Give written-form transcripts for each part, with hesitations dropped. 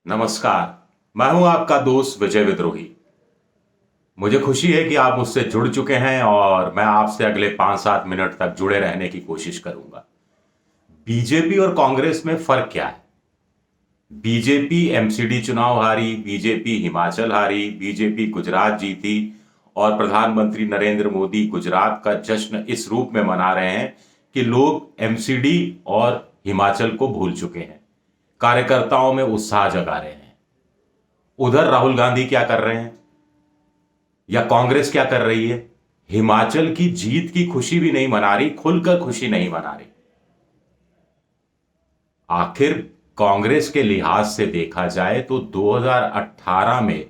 नमस्कार। मैं हूं आपका दोस्त विजय विद्रोही। मुझे खुशी है कि आप मुझसे जुड़ चुके हैं और मैं आपसे अगले 5-7 मिनट तक जुड़े रहने की कोशिश करूंगा। बीजेपी और कांग्रेस में फर्क क्या है? बीजेपी एमसीडी चुनाव हारी, बीजेपी हिमाचल हारी, बीजेपी गुजरात जीती और प्रधानमंत्री नरेंद्र मोदी गुजरात का जश्न इस रूप में मना रहे हैं कि लोग एमसीडी और हिमाचल को भूल चुके हैं। कार्यकर्ताओं में उत्साह जगा रहे हैं। उधर राहुल गांधी क्या कर रहे हैं या कांग्रेस क्या कर रही है? हिमाचल की जीत की खुशी भी नहीं मना रही, खुलकर खुशी नहीं मना रही। आखिर कांग्रेस के लिहाज से देखा जाए तो 2018 में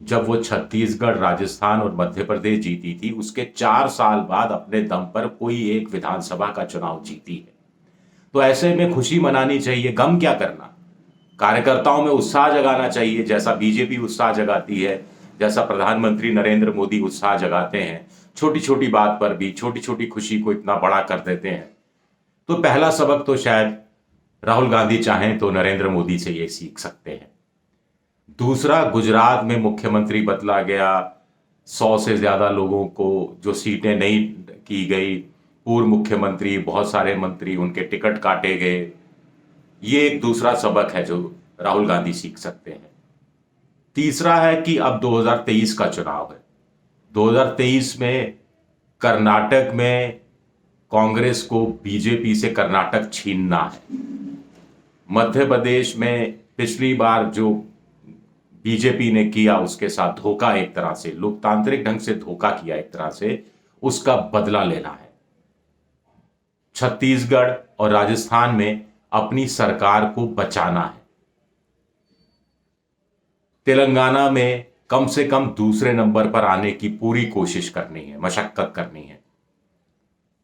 जब वो छत्तीसगढ़, राजस्थान और मध्य प्रदेश जीती थी, उसके 4 साल बाद अपने दम पर कोई एक विधानसभा का चुनाव जीती है। तो ऐसे में खुशी मनानी चाहिए, गम क्या करना। कार्यकर्ताओं में उत्साह जगाना चाहिए, जैसा बीजेपी उत्साह जगाती है, जैसा प्रधानमंत्री नरेंद्र मोदी उत्साह जगाते हैं। छोटी छोटी बात पर भी छोटी छोटी खुशी को इतना बड़ा कर देते हैं। तो पहला सबक तो शायद राहुल गांधी चाहें तो नरेंद्र मोदी से ये सीख सकते हैं। दूसरा, गुजरात में मुख्यमंत्री बदला गया, 100 से ज्यादा लोगों को जो सीटें नहीं की गई, पूर्व मुख्यमंत्री, बहुत सारे मंत्री, उनके टिकट काटे गए। ये एक दूसरा सबक है जो राहुल गांधी सीख सकते हैं। तीसरा है कि अब 2023 का चुनाव है। 2023 में कर्नाटक में कांग्रेस को बीजेपी से कर्नाटक छीनना है। मध्य प्रदेश में पिछली बार जो बीजेपी ने किया उसके साथ धोखा, एक तरह से लोकतांत्रिक ढंग से धोखा किया, एक तरह से उसका बदला लेना है। छत्तीसगढ़ और राजस्थान में अपनी सरकार को बचाना है। तेलंगाना में कम से कम दूसरे नंबर पर आने की पूरी कोशिश करनी है, मशक्कत करनी है।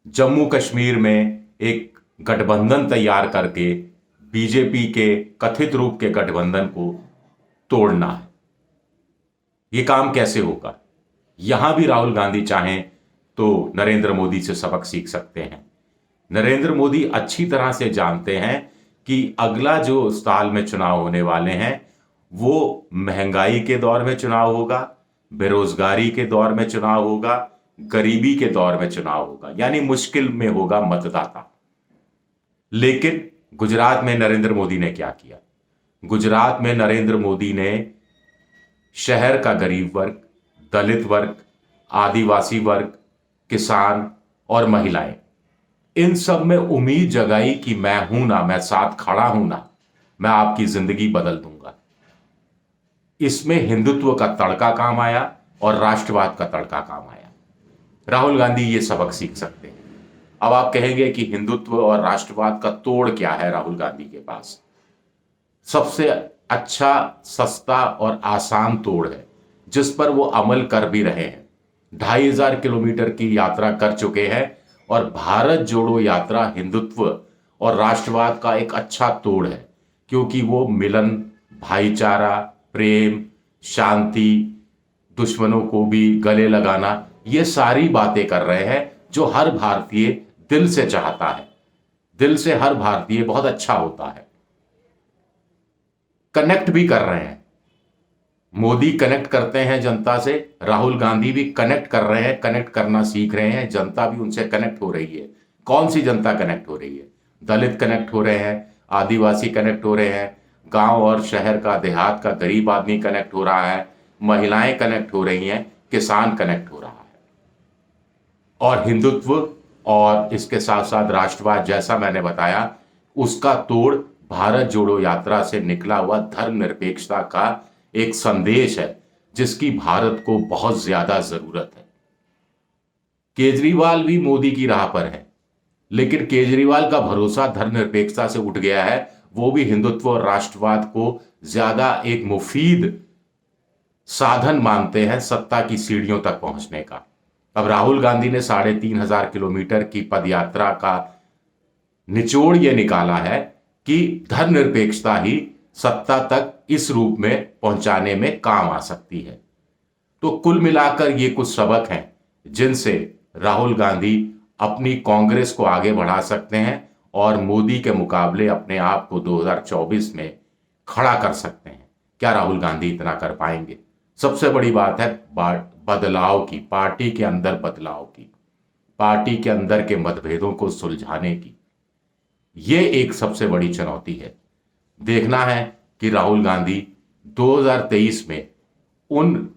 जम्मू कश्मीर में एक गठबंधन तैयार करके बीजेपी के कथित रूप के गठबंधन को तोड़ना है। यह काम कैसे होगा? यहां भी राहुल गांधी चाहें तो नरेंद्र मोदी से सबक सीख सकते हैं। नरेंद्र मोदी अच्छी तरह से जानते हैं कि अगला जो साल में चुनाव होने वाले हैं वो महंगाई के दौर में चुनाव होगा, बेरोजगारी के दौर में चुनाव होगा, गरीबी के दौर में चुनाव होगा, यानी मुश्किल में होगा मतदाता। लेकिन गुजरात में नरेंद्र मोदी ने क्या किया? गुजरात में नरेंद्र मोदी ने शहर का गरीब वर्ग, दलित वर्ग, आदिवासी वर्ग, किसान और महिलाएं, इन सब में उम्मीद जगाई कि मैं हूं ना, मैं साथ खड़ा हूं ना, मैं आपकी जिंदगी बदल दूंगा। इसमें हिंदुत्व का तड़का काम आया और राष्ट्रवाद का तड़का काम आया। राहुल गांधी ये सबक सीख सकते हैं। अब आप कहेंगे कि हिंदुत्व और राष्ट्रवाद का तोड़ क्या है राहुल गांधी के पास? सबसे अच्छा, सस्ता और आसान तोड़ है जिस पर वो अमल कर भी रहे हैं। 2500 किलोमीटर की यात्रा कर चुके हैं और भारत जोड़ो यात्रा हिंदुत्व और राष्ट्रवाद का एक अच्छा तोड़ है, क्योंकि वो मिलन, भाईचारा, प्रेम, शांति, दुश्मनों को भी गले लगाना, ये सारी बातें कर रहे हैं जो हर भारतीय दिल से चाहता है। दिल से हर भारतीय बहुत अच्छा होता है। कनेक्ट भी कर रहे हैं। मोदी कनेक्ट करते हैं जनता से, राहुल गांधी भी कनेक्ट कर रहे हैं, कनेक्ट करना सीख रहे हैं। जनता भी उनसे कनेक्ट हो रही है। कौन सी जनता कनेक्ट हो रही है? दलित कनेक्ट हो रहे हैं, आदिवासी कनेक्ट हो रहे हैं, गांव और शहर का, देहात का गरीब आदमी कनेक्ट हो रहा है, महिलाएं कनेक्ट हो रही हैं, किसान कनेक्ट हो रहा है। और हिंदुत्व और इसके साथ साथ राष्ट्रवाद, जैसा मैंने बताया, उसका तोड़ भारत जोड़ो यात्रा से निकला हुआ धर्मनिरपेक्षता का एक संदेश है जिसकी भारत को बहुत ज्यादा जरूरत है। केजरीवाल भी मोदी की राह पर है, लेकिन केजरीवाल का भरोसा धर्मनिरपेक्षता से उठ गया है। वो भी हिंदुत्व और राष्ट्रवाद को ज्यादा एक मुफीद साधन मानते हैं सत्ता की सीढ़ियों तक पहुंचने का। अब राहुल गांधी ने 3500 किलोमीटर की पदयात्रा का निचोड़ यह निकाला है कि धर्मनिरपेक्षता ही सत्ता तक इस रूप में पहुंचाने में काम आ सकती है। तो कुल मिलाकर ये कुछ सबक हैं जिनसे राहुल गांधी अपनी कांग्रेस को आगे बढ़ा सकते हैं और मोदी के मुकाबले अपने आप को 2024 में खड़ा कर सकते हैं। क्या राहुल गांधी इतना कर पाएंगे? सबसे बड़ी बात है बदलाव की, पार्टी के अंदर बदलाव की, पार्टी के अंदर के मतभेदों को सुलझाने की। ये एक सबसे बड़ी चुनौती है। देखना है कि राहुल गांधी 2023 में उन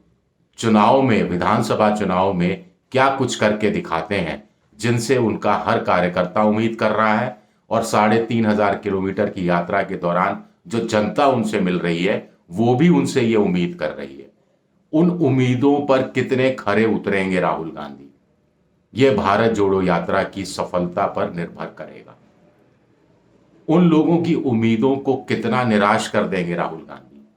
चुनाव में, विधानसभा चुनाव में क्या कुछ करके दिखाते हैं जिनसे उनका हर कार्यकर्ता उम्मीद कर रहा है, और 3,500 किलोमीटर की यात्रा के दौरान जो जनता उनसे मिल रही है वो भी उनसे ये उम्मीद कर रही है। उन उम्मीदों पर कितने खरे उतरेंगे राहुल गांधी, ये भारत जोड़ो यात्रा की सफलता पर निर्भर करेगा। उन लोगों की उम्मीदों को कितना निराश कर देंगे राहुल गांधी,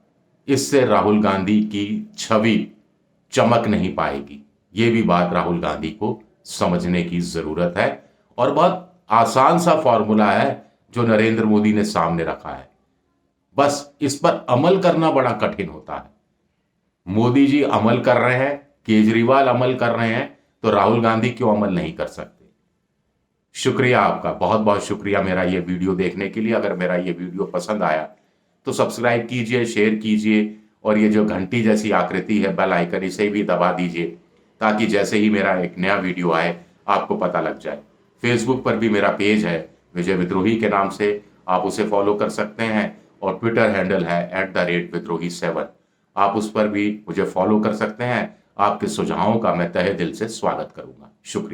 इससे राहुल गांधी की छवि चमक नहीं पाएगी। ये भी बात राहुल गांधी को समझने की जरूरत है। और बहुत आसान सा फॉर्मूला है जो नरेंद्र मोदी ने सामने रखा है, बस इस पर अमल करना बड़ा कठिन होता है। मोदी जी अमल कर रहे हैं, केजरीवाल अमल कर रहे हैं, तो राहुल गांधी क्यों अमल नहीं कर सकते? शुक्रिया आपका, बहुत बहुत शुक्रिया मेरा ये वीडियो देखने के लिए। अगर मेरा ये वीडियो पसंद आया तो सब्सक्राइब कीजिए, शेयर कीजिए, और ये जो घंटी जैसी आकृति है बेल आइकन, इसे भी दबा दीजिए ताकि जैसे ही मेरा एक नया वीडियो आए आपको पता लग जाए। फेसबुक पर भी मेरा पेज है विजय विद्रोही के नाम से, आप उसे फॉलो कर सकते हैं, और ट्विटर हैंडल है @विद्रोही7। आप उस पर भी मुझे फॉलो कर सकते हैं। आपके सुझावों का मैं तहे दिल से स्वागत करूंगा। शुक्रिया।